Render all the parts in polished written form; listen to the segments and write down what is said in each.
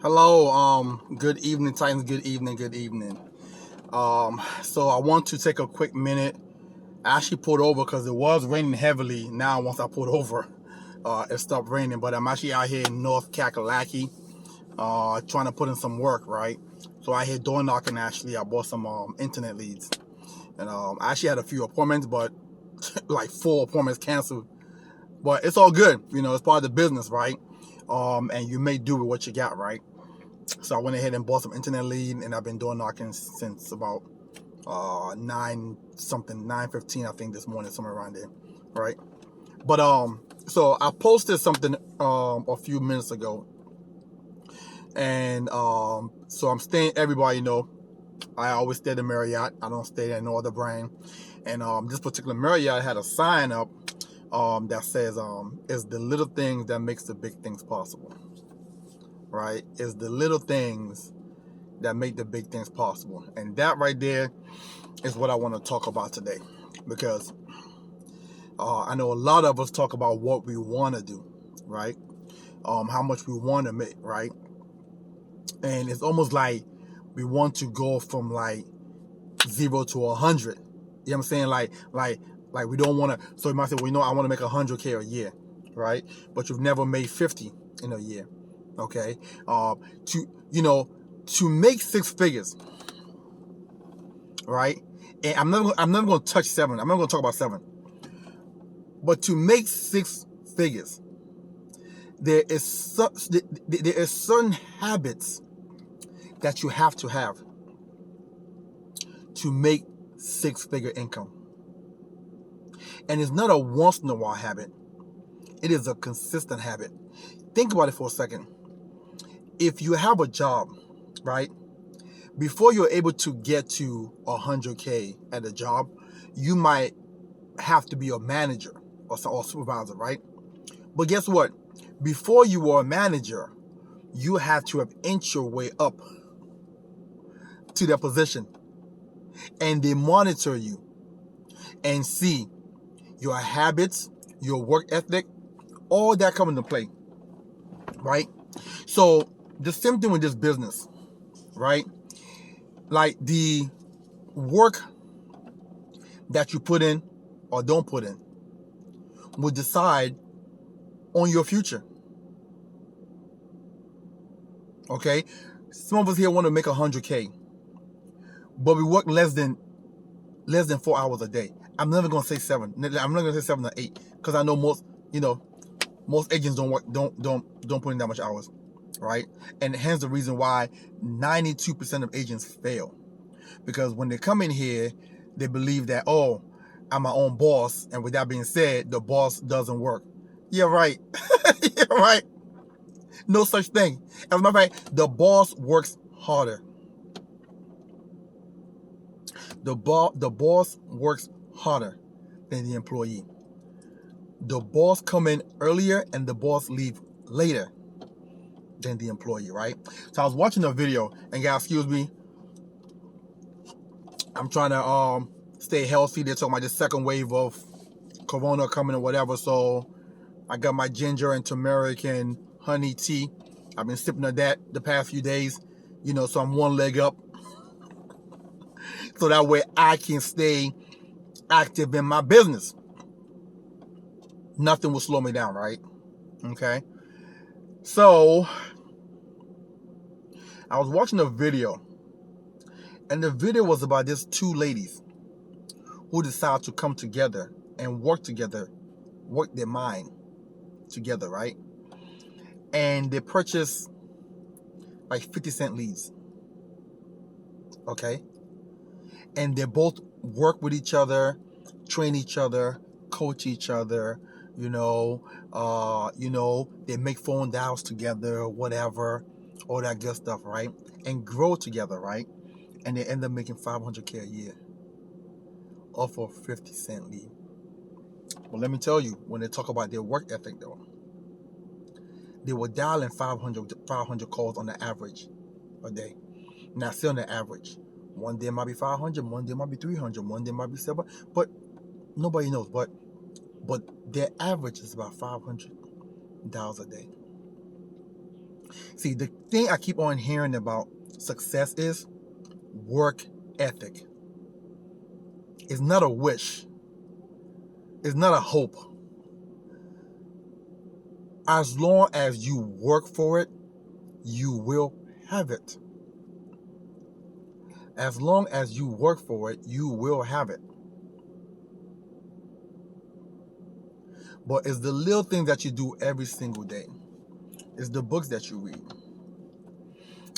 Hello, good evening, Titans. Good evening, good evening. So I want to take a quick minute. I actually pulled over because it was raining heavily. Now, once I pulled over, it stopped raining. But I'm actually out here in North Kakalaki, trying to put in some work, right? So I here door knocking. Actually, I bought some internet leads, and I actually had a few appointments, but like 4 appointments canceled. But it's all good, it's part of the business, right? And you may do with what you got, right? So I went ahead and bought some internet lead, and I've been door knocking since about 9:15, I think, this morning, somewhere around there, right? But so I posted something a few minutes ago, and so I'm staying. Everybody I always stay at the Marriott. I don't stay at no other brand. And this particular Marriott had a sign up that says "It's the little things that makes the big things possible." Right? It's the little things that make the big things possible. And that right there is what I want to talk about today. Because I know a lot of us talk about what we want to do, right? How much we want to make, right? And it's almost like we want to go from like 0 to 100. You know what I'm saying? Like we don't want to. So you might say, well, I want to make 100K a year, right? But you've never made 50 in a year, okay? To to make six figures, right? And I'm never going to touch seven. I'm not going to talk about seven. But to make six figures, there is certain habits that you have to make six-figure income. And it's not a once in a while habit. It is a consistent habit. Think about it for a second. If you have a job, right? Before you're able to get to 100K at a job, you might have to be a manager or supervisor, right? But guess what? Before you were a manager, you have to have inched your way up to that position. And they monitor you and see your habits, your work ethic, all that come into play, right? So the same thing with this business, right? Like the work that you put in or don't put in will decide on your future. Okay? Some of us here want to make 100K, but we work less than 4 hours a day. I'm never gonna say seven. I'm not gonna say 7 or 8 because I know most agents don't put in that much hours, right? And hence the reason why 92% of agents fail, because when they come in here, they believe that, oh, I'm my own boss, and with that being said, the boss doesn't work. Yeah, right. Yeah, right. No such thing. As a matter of fact, the boss works harder. The boss works harder than the employee. The boss come in earlier and the boss leave later than the employee, right? So I was watching a video, and guys, excuse me, I'm trying to stay healthy. They're talking about the second wave of corona coming or whatever. So I got my ginger and turmeric and honey tea. I've been sipping of that the past few days, so I'm one leg up. So that way I can stay active in my business. Nothing will slow me down, right? Okay. So I was watching a video, and the video was about these two ladies who decided to come together and work together, work their mind together, right? And they purchased like 50-cent leads, okay? And they both work with each other, train each other, coach each other, they make phone dials together, whatever, all that good stuff, right? And grow together, right? And they end up making 500K a year off of 50-cent lead. Well, let me tell you, when they talk about their work ethic, though, they were dialing 500 calls on the average a day. Now, still on the average. One day might be 500, one day might be 300, one day might be 700, but nobody knows. But their average is about 500 dials a day. See, the thing I keep on hearing about success is work ethic. It's not a wish. It's not a hope. As long as you work for it, you will have it. As long as you work for it, you will have it. But it's the little things that you do every single day. It's the books that you read.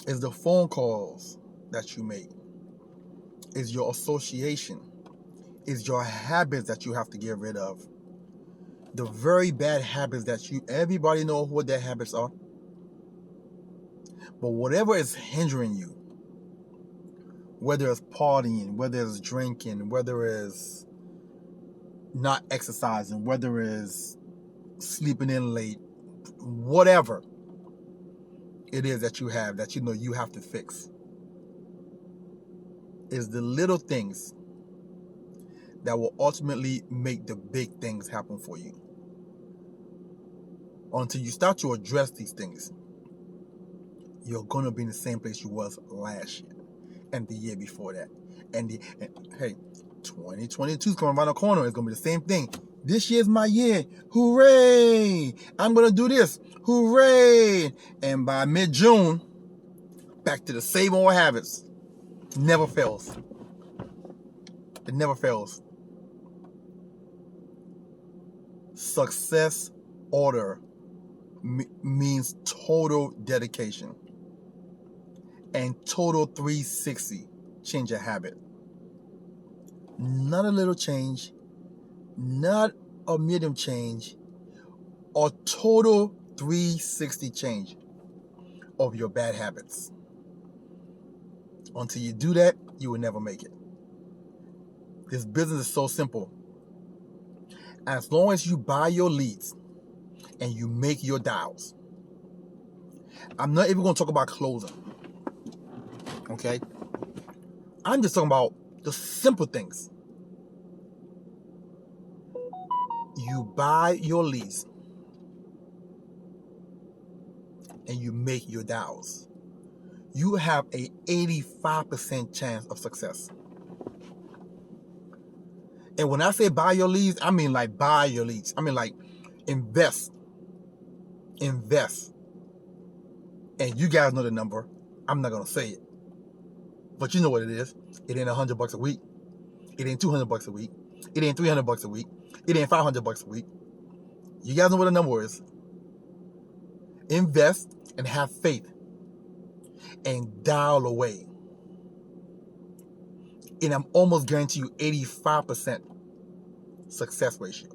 It's the phone calls that you make. It's your association. It's your habits that you have to get rid of. The very bad habits that everybody knows what their habits are. But whatever is hindering you, whether it's partying, whether it's drinking, whether it's not exercising, whether it's sleeping in late, whatever it is that you have that you know you have to fix, is the little things that will ultimately make the big things happen for you. Until you start to address these things, you're going to be in the same place you was last year and the year before that. And hey, 2022 is coming around the corner. It's going to be the same thing. This year's my year. Hooray! I'm going to do this. Hooray! And by mid-June, back to the same old habits. Never fails. It never fails. Success order means total dedication and total 360 change a habit. Not a little change, not a medium change, a total 360 change of your bad habits. Until you do that, you will never make it. This business is so simple. As long as you buy your leads and you make your dials. I'm not even going to talk about closing. Okay? I'm just talking about the simple things. You buy your leads and you make your dials. You have a 85% chance of success. And when I say buy your leads, I mean like buy your leads. I mean like invest. Invest. And you guys know the number. I'm not going to say it. But you know what it is. It ain't $100 a week. It ain't $200 a week. It ain't $300 a week. It ain't $500 a week. You guys know what the number is. Invest and have faith. And dial away. And I'm almost guarantee you 85% success ratio.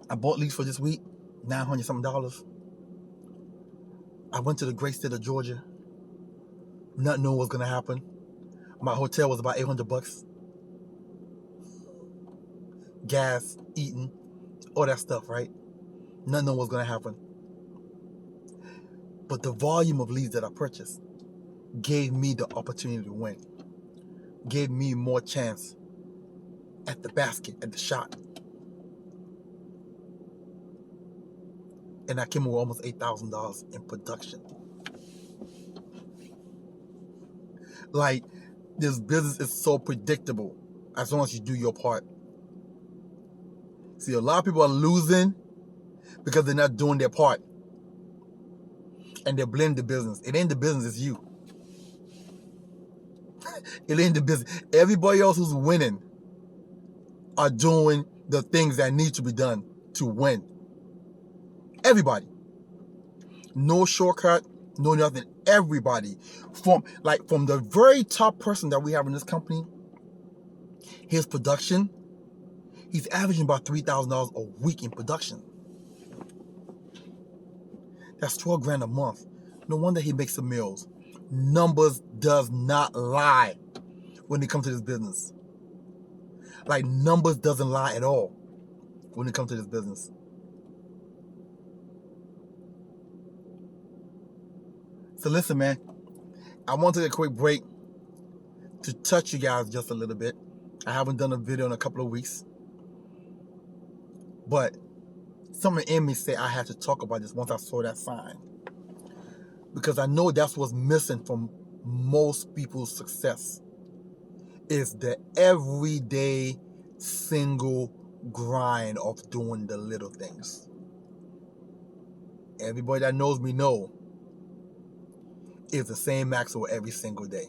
I bought leads for this week, $900 something. I went to the great state of Georgia, not knowing what's gonna happen. My hotel was about $800. Gas, eating, all that stuff, right? Not knowing what's gonna happen. But the volume of leads that I purchased gave me the opportunity to win. Gave me more chance at the basket, at the shot. And I came with almost $8,000 in production. Like, this business is so predictable as long as you do your part. See, a lot of people are losing because they're not doing their part. And they blame the business. It ain't the business, it's you. It ain't the business. Everybody else who's winning are doing the things that need to be done to win. Everybody. No shortcut, no nothing. Everybody. From the very top person that we have in this company, his production, he's averaging about $3,000 a week in production. That's $12,000 a month. No wonder he makes some meals. Numbers does not lie when it comes to this business. Like, numbers doesn't lie at all when it comes to this business. So listen, man, I want to take a quick break to touch you guys just a little bit. I haven't done a video in a couple of weeks. But something in me said I had to talk about this once I saw that sign. Because I know that's what's missing from most people's success, is the everyday single grind of doing the little things. Everybody that knows me know it's the same Maxwell every single day.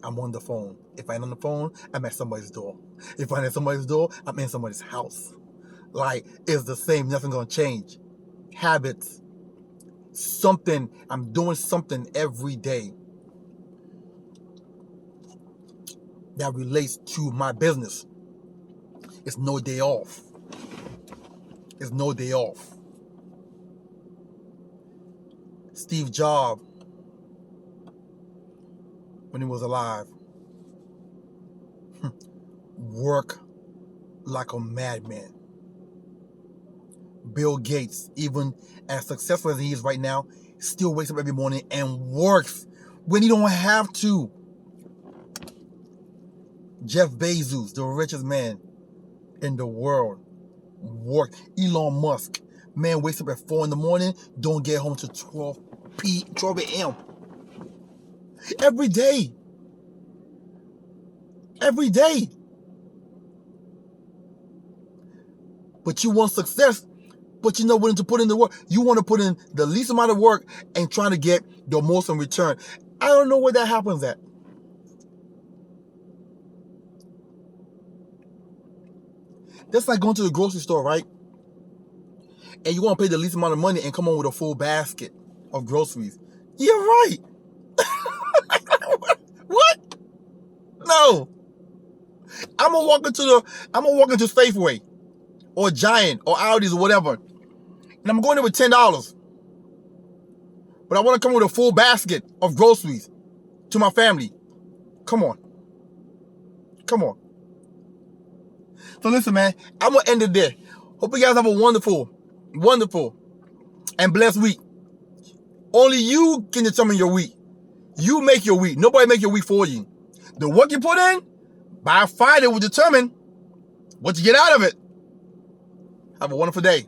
I'm on the phone. If I ain't on the phone, I'm at somebody's door. If I'm at somebody's door, I'm in somebody's house. Like, it's the same. Nothing's gonna change. Habits. Something. I'm doing something every day that relates to my business. It's no day off. It's no day off. Steve Jobs, when he was alive, work like a madman. Bill Gates, even as successful as he is right now, still wakes up every morning and works when he don't have to. Jeff Bezos, the richest man in the world, work. Elon Musk, man, wakes up at 4 in the morning, don't get home till 12 a.m. Every day. Every day. But you want success, but you're not willing to put in the work. You want to put in the least amount of work and trying to get the most in return. I don't know where that happens at. That's like going to the grocery store, right? And you want to pay the least amount of money and come home with a full basket of groceries. You're right. What? No. I'm gonna walk into Safeway or Giant or Aldi's or whatever, and I'm going there with $10. But I want to come with a full basket of groceries to my family. Come on. Come on. So listen, man, I'm gonna end it there. Hope you guys have a wonderful, wonderful, and blessed week. Only you can determine your week. You make your week. Nobody make your week for you. The work you put in, by Friday will determine what you get out of it. Have a wonderful day.